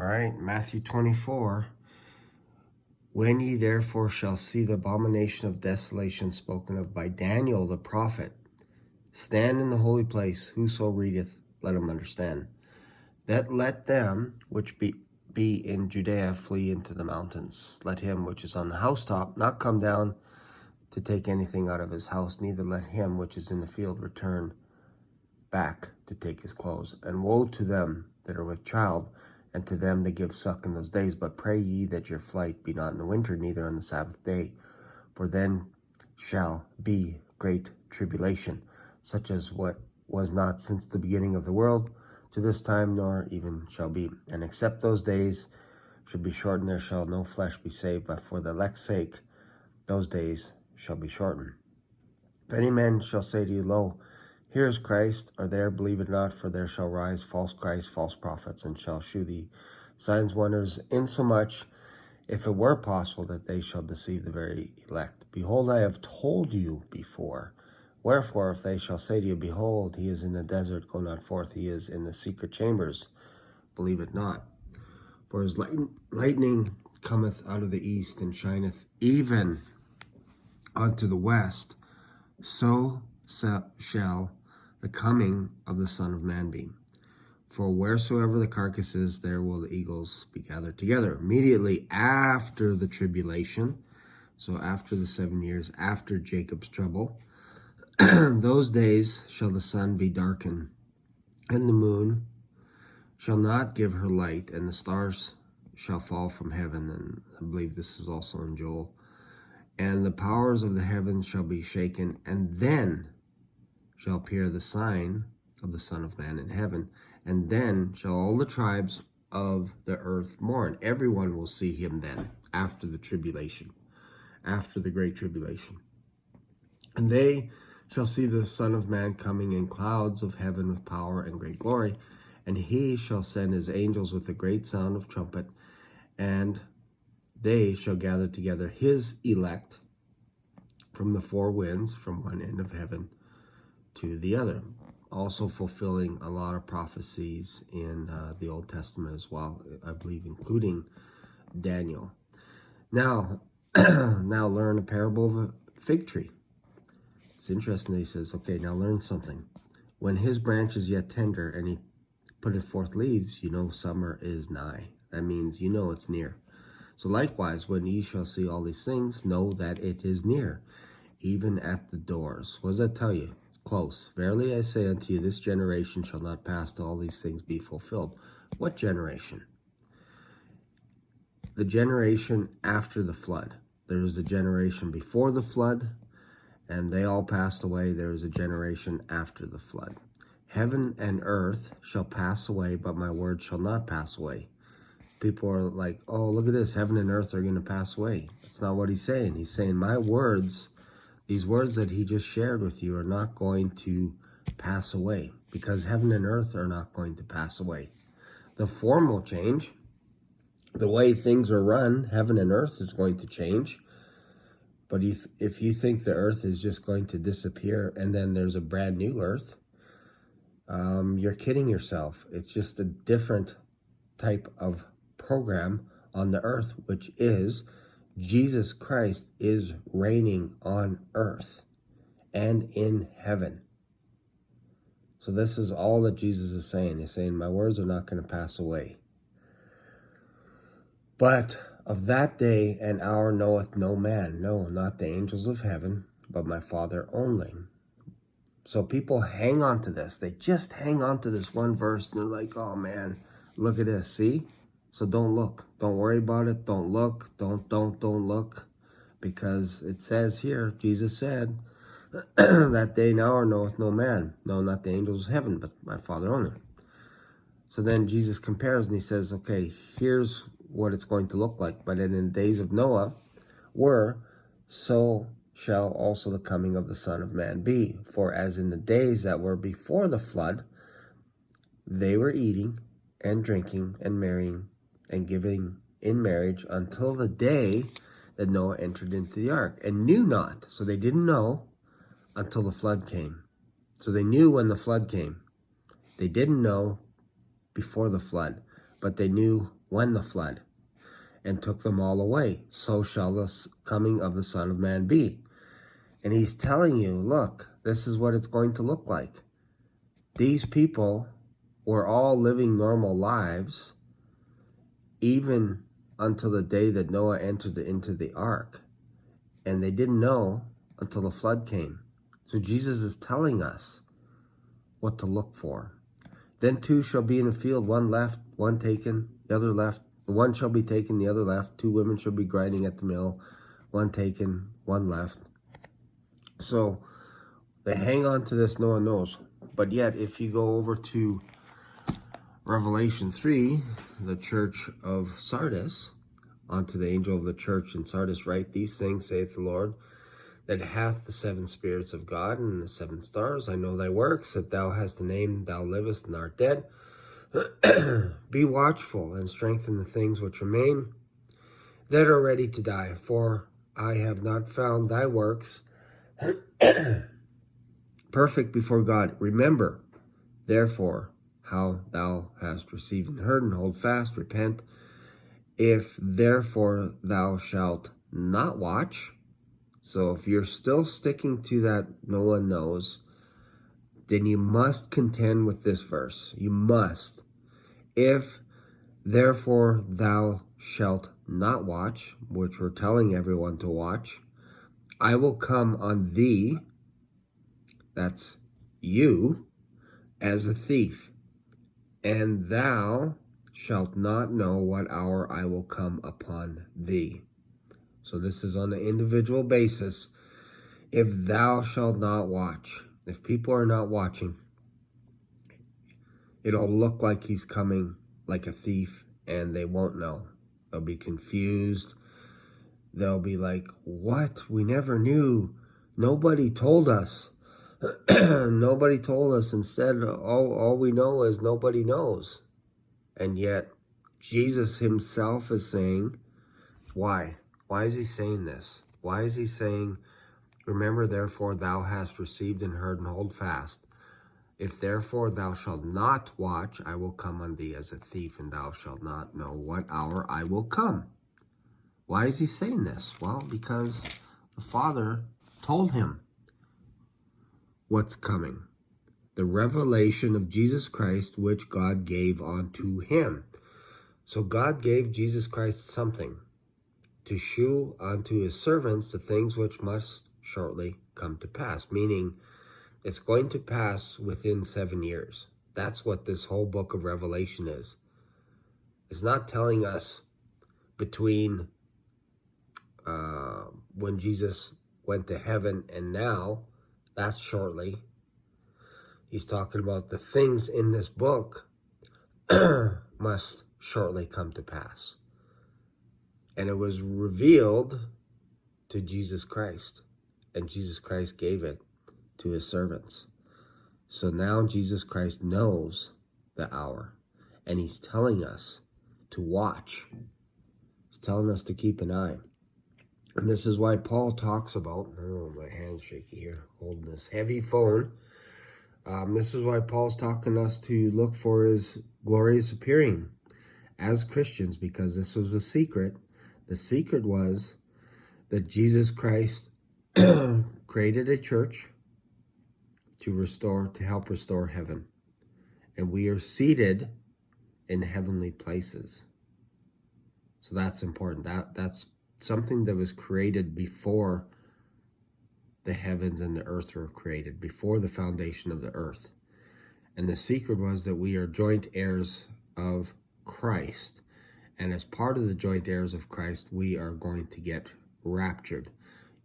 All right, Matthew 24. When ye therefore shall see the abomination of desolation spoken of by Daniel the prophet, stand in the holy place, whoso readeth, let him understand. That let them which be in Judea flee into the mountains. Let him which is on the housetop not come down to take anything out of his house, neither let him which is in the field return back to take his clothes. And woe to them that are with child, and to them that give suck in those days. But pray ye that your flight be not in the winter, neither on the Sabbath day. For then shall be great tribulation, such as what was not since the beginning of the world to this time, nor even shall be. And except those days should be shortened, there shall no flesh be saved. But for the elect's sake, those days shall be shortened. If any man shall say to you, Lo, here is Christ, or there, believe it not, for there shall rise false Christs, false prophets, and shall shew thee signs, wonders, insomuch, if it were possible, that they shall deceive the very elect. Behold, I have told you before. Wherefore, if they shall say to you, Behold, he is in the desert, go not forth, he is in the secret chambers, believe it not. For his lightning cometh out of the east, and shineth even unto the west, so shall the coming of the Son of Man be. For wheresoever the carcass is, there will the eagles be gathered together. Immediately after the tribulation, so after the 7 years, after Jacob's trouble, those days shall the sun be darkened, and the moon shall not give her light, and the stars shall fall from heaven. And I believe this is also in Joel. And the powers of the heavens shall be shaken, and then shall appear the sign of the Son of Man in heaven, and then shall all the tribes of the earth mourn. Everyone will see him then, after the tribulation, after the great tribulation. And they shall see the Son of Man coming in clouds of heaven with power and great glory, and he shall send his angels with a great sound of trumpet, and they shall gather together his elect from the four winds, from one end of heaven to the other. Also fulfilling a lot of prophecies in the Old Testament as well, I believe, including Daniel. Now learn a parable of a fig tree. It's interesting that he says, okay, now learn something. When his branch is yet tender and he putteth forth leaves, you know summer is nigh. That means you know it's near. So likewise, when ye shall see all these things, know that it is near, even at the doors. What does that tell you? It's close. Verily I say unto you, this generation shall not pass till all these things be fulfilled. What generation? The generation after the flood. There was a generation before the flood, and they all passed away. There is a generation after the flood. Heaven and earth shall pass away, but my word shall not pass away. People are like, oh, look at this, heaven and earth are going to pass away. That's not what he's saying. He's saying my words, these words that he just shared with you, are not going to pass away, because heaven and earth are not going to pass away. The form will change. The way things are run, heaven and earth is going to change. But if you think the earth is just going to disappear and then there's a brand new earth, you're kidding yourself. It's just a different type of program on the earth, which is Jesus Christ is reigning on earth and in heaven. So this is all that Jesus is saying. He's saying, my words are not going to pass away. But of that day and hour knoweth no man, no, not the angels of heaven, but my Father only. So people hang on to this. They just hang on to this one verse, and they're like, oh man, look at this, see? So don't look. Don't worry about it. Don't look. Don't look. Because it says here, Jesus said, that day and hour knoweth no man. No, not the angels of heaven, but my Father only. So then Jesus compares and he says, okay, here's what it's going to look like. But in the days of Noah were, so shall also the coming of the Son of Man be. For as in the days that were before the flood, they were eating and drinking and marrying and giving in marriage until the day that Noah entered into the ark, and knew not. So they didn't know until the flood came. So they knew when the flood came. They didn't know before the flood, but they knew when the flood, and took them all away. So shall the coming of the Son of Man be. And he's telling you, look, this is what it's going to look like. These people were all living normal lives, even until the day that Noah entered into the ark. And they didn't know until the flood came. So Jesus is telling us what to look for. Then two shall be in a field, one left, one taken, the other left. One shall be taken, the other left. Two women shall be grinding at the mill, one taken, one left. So they hang on to this, no one knows. But yet, if you go over to Revelation 3, the church of Sardis, unto the angel of the church in Sardis write, these things saith the Lord, that hath the seven spirits of God and the seven stars. I know thy works, that thou hast a name, thou livest and art dead. Be watchful and strengthen the things which remain that are ready to die, for I have not found thy works perfect before God. Remember, therefore, how thou hast received and heard, and hold fast, repent. If therefore thou shalt not watch, so if you're still sticking to that no one knows, then you must contend with this verse. You must. If therefore thou shalt not watch, which we're telling everyone to watch, I will come on thee, that's you, as a thief, and thou shalt not know what hour I will come upon thee. So this is on an individual basis. If thou shalt not watch, if people are not watching, it'll look like he's coming like a thief, and they won't know. They'll be confused. They'll be like, what? We never knew. Nobody told us. Nobody told us. Instead, all we know is nobody knows. And yet, Jesus himself is saying, why? Why is he saying this? Why is he saying, remember, therefore, thou hast received and heard, and hold fast. If therefore thou shalt not watch, I will come on thee as a thief, and thou shalt not know what hour I will come. Why is he saying this? Well, because the Father told him what's coming. The revelation of Jesus Christ, which God gave unto him. So God gave Jesus Christ something to shew unto his servants the things which must shortly come to pass, meaning it's going to pass within 7 years. That's what this whole book of Revelation is. It's not telling us between when Jesus went to heaven and now, that's shortly. He's talking about the things in this book must shortly come to pass. And it was revealed to Jesus Christ, and Jesus Christ gave it to his servants. So now Jesus Christ knows the hour, and he's telling us to watch. He's telling us to keep an eye. And this is why Paul talks about, oh, my hand's shaky here, holding this heavy phone. This is why Paul's talking us to look for his glorious appearing as Christians, because this was a secret. The secret was that Jesus Christ created a church to help restore heaven. And we are seated in heavenly places. So that's important. That's something that was created before the heavens and the earth were created, before the foundation of the earth. And the secret was that we are joint heirs of Christ. And as part of the joint heirs of Christ, we are going to get raptured.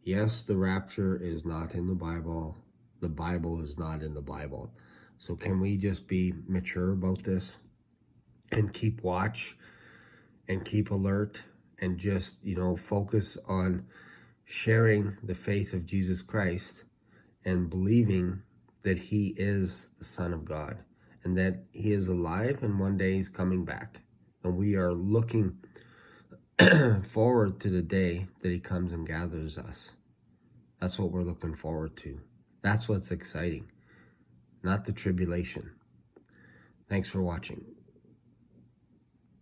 Yes, the rapture is not in the Bible. The Bible is not in the Bible. So can we just be mature about this and keep watch and keep alert and just, focus on sharing the faith of Jesus Christ and believing that he is the Son of God and that he is alive and one day he's coming back. And we are looking forward to the day that he comes and gathers us. That's what we're looking forward to. That's what's exciting, not the tribulation. Thanks for watching.